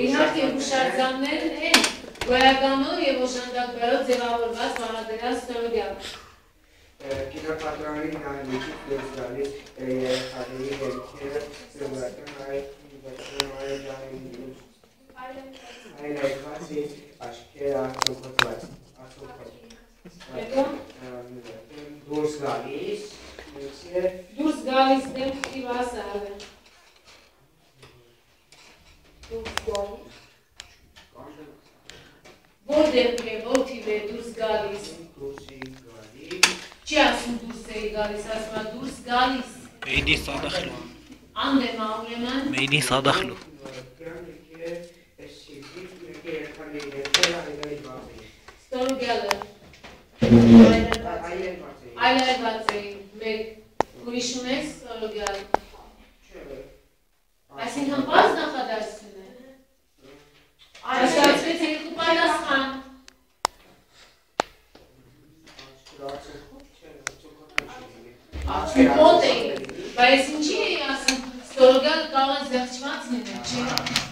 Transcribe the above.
Իհարկե հուշարձաններն են գոյականով և օժանդակվերով ձևավորված բաղադրյալ ստորոգյալ։ Կինոպատրոնի նայնիքից դուրս գալիս երեխաների դեմքերը սովորական այլայլված աչքերը արտոքոտված։ Դուրս գալիս Դուրս գալիս դեմքի վասարը։ Որ դեմք է, որ թիվ է դուրս գալիս։ Չի ասում դուրս էի գալիս, ասում է դուրս գալիս։ Մեյդի սադախլու։ Անդեմ ուրեմն։ Մեյդի սադախլու։ Ստորոգյալը։ Այլայլված է, մեկ ուրիշ ունես ստորոգյալ։ Այսինքն բաց նախադասություն է։ Այստացվեց երկու պատասխան։ Մոտ էի, բայց ինչի էի ասում, ստորոգյալը կարող է զեղչված լինել, չէ։